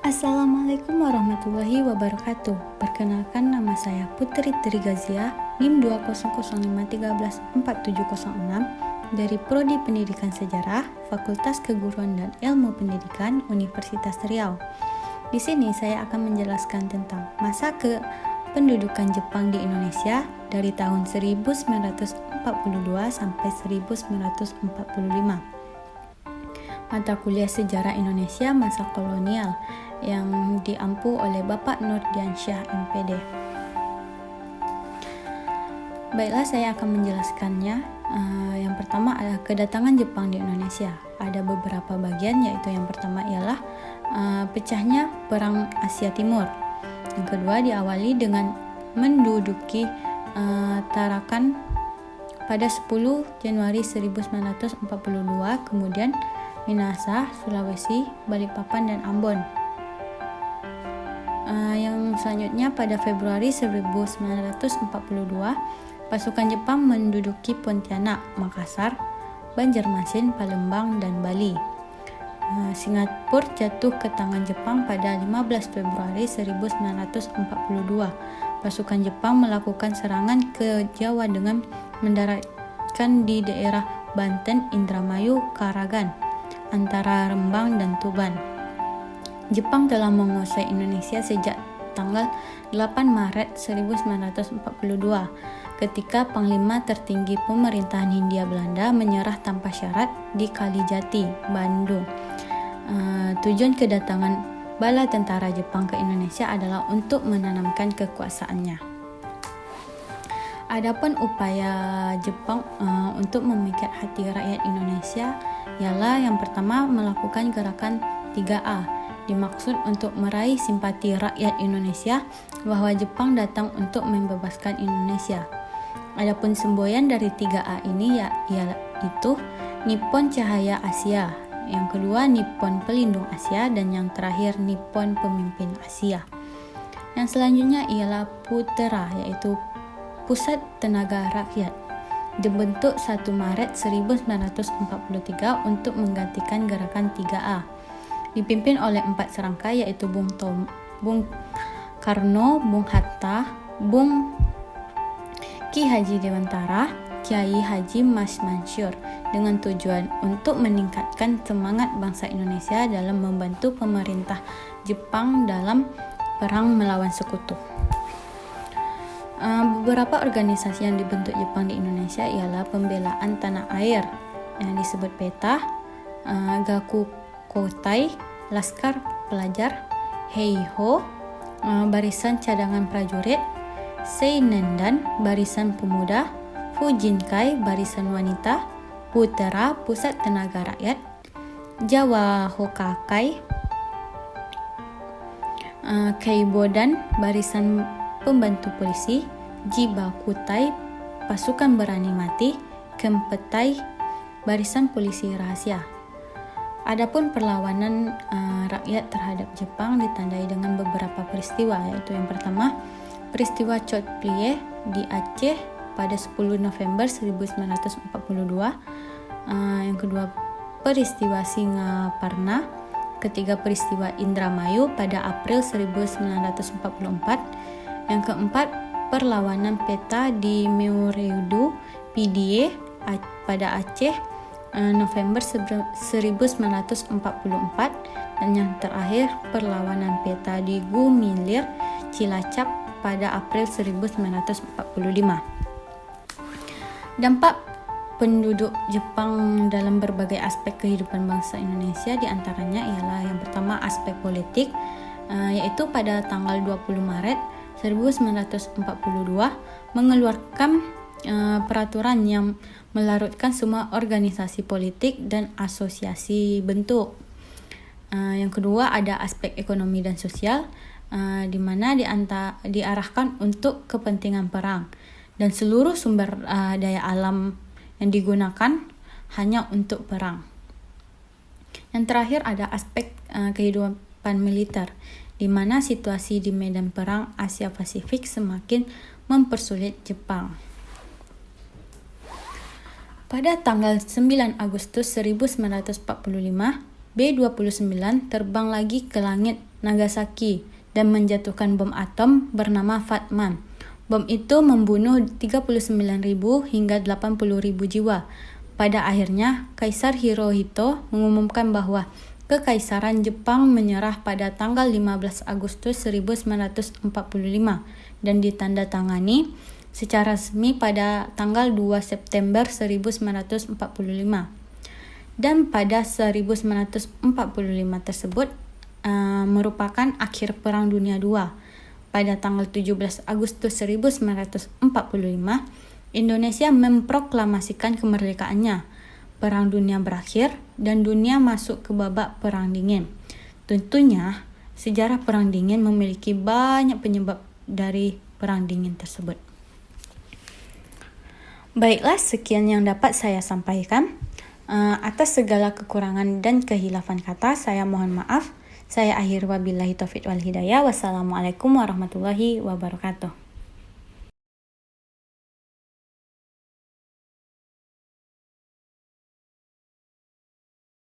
Assalamualaikum warahmatullahi wabarakatuh. Perkenalkan, nama saya Putri Trigazia, NIM 20053144706 dari Prodi Pendidikan Sejarah, Fakultas Keguruan dan Ilmu Pendidikan, Universitas Riau. Di sini saya akan menjelaskan tentang masa kependudukan Jepang di Indonesia dari tahun 1942 sampai 1945. Mata kuliah Sejarah Indonesia Masa Kolonial yang diampu oleh Bapak Nurdiansyah MPD. Baiklah, saya akan menjelaskannya. Yang pertama adalah kedatangan Jepang di Indonesia. Ada beberapa bagian, yaitu yang pertama ialah pecahnya Perang Asia Timur. Yang kedua diawali dengan menduduki Tarakan pada 10 Januari 1942, kemudian Minahasa, Sulawesi, Balikpapan, dan Ambon. Yang selanjutnya pada Februari 1942, pasukan Jepang menduduki Pontianak, Makassar, Banjarmasin, Palembang, dan Bali. Singapura jatuh ke tangan Jepang pada 15 Februari 1942. Pasukan Jepang melakukan serangan ke Jawa dengan mendaratkan di daerah Banten, Indramayu, Karagan, antara Rembang dan Tuban. Jepang telah menguasai Indonesia sejak tanggal 8 Maret 1942 ketika Panglima tertinggi pemerintahan Hindia Belanda menyerah tanpa syarat di Kalijati, Bandung. Tujuan kedatangan bala tentara Jepang ke Indonesia adalah untuk menanamkan kekuasaannya. Adapun upaya Jepang untuk memikat hati rakyat Indonesia ialah yang pertama melakukan gerakan 3A, dimaksud untuk meraih simpati rakyat Indonesia bahwa Jepang datang untuk membebaskan Indonesia. Adapun semboyan dari 3A ini ialah itu Nippon Cahaya Asia, yang kedua Nippon Pelindung Asia, dan yang terakhir Nippon Pemimpin Asia. Yang selanjutnya ialah PUTERA, yaitu Pusat Tenaga Rakyat, dibentuk 1 Maret 1943 untuk menggantikan gerakan 3A. Dipimpin oleh 4 serangkai, yaitu Bung Karno, Bung Hatta, Bung Ki Haji Dewantara, Kiai Haji Mas Mansur, dengan tujuan untuk meningkatkan semangat bangsa Indonesia dalam membantu pemerintah Jepang dalam perang melawan sekutu. Beberapa organisasi yang dibentuk Jepang di Indonesia ialah Pembelaan Tanah Air yang disebut PETA, Gakukotai, Laskar Pelajar, Heiho, Barisan Cadangan Prajurit, Seinendan, Barisan Pemuda, Fujinkai, Barisan Wanita, PUTERA, Pusat Tenaga Rakyat, Jawa Hokakai, Keibodan, Barisan Pembantu Polisi, Jibakutai, Pasukan Berani Mati, Kempetai, Barisan Polisi Rahasia. Adapun perlawanan rakyat terhadap Jepang ditandai dengan beberapa peristiwa, yaitu yang pertama peristiwa Chot Plie di Aceh pada 10 November 1942, yang kedua peristiwa Singaparna, ketiga peristiwa Indramayu pada April 1944, yang keempat perlawanan PETA di Meureudu Pidie pada Aceh November 1944, dan yang terakhir perlawanan PETA di Gumilir, Cilacap pada April 1945. Dampak penduduk Jepang dalam berbagai aspek kehidupan bangsa Indonesia diantaranya ialah yang pertama aspek politik, yaitu pada tanggal 20 Maret 1942 mengeluarkan peraturan yang melarutkan semua organisasi politik dan asosiasi bentuk. Yang kedua ada aspek ekonomi dan sosial, di mana diarahkan untuk kepentingan perang dan seluruh sumber daya alam yang digunakan hanya untuk perang. Yang terakhir ada aspek kehidupan militer, di mana situasi di medan perang Asia Pasifik semakin mempersulit Jepang. Pada tanggal 9 Agustus 1945, B-29 terbang lagi ke langit Nagasaki dan menjatuhkan bom atom bernama Fatman. Bom itu membunuh 39.000 hingga 80.000 jiwa. Pada akhirnya, Kaisar Hirohito mengumumkan bahwa Kekaisaran Jepang menyerah pada tanggal 15 Agustus 1945 dan ditandatangani secara resmi pada tanggal 2 September 1945. Dan pada 1945 tersebut merupakan akhir Perang Dunia II. Pada tanggal 17 Agustus 1945, Indonesia memproklamasikan kemerdekaannya. Perang Dunia berakhir dan dunia masuk ke babak Perang Dingin. Tentunya, sejarah Perang Dingin memiliki banyak penyebab dari Perang Dingin tersebut. Baiklah, sekian yang dapat saya sampaikan. Atas segala kekurangan dan kehilafan kata, saya mohon maaf. Saya akhir wabillahi taufiq wal hidayah. Wassalamualaikum warahmatullahi wabarakatuh.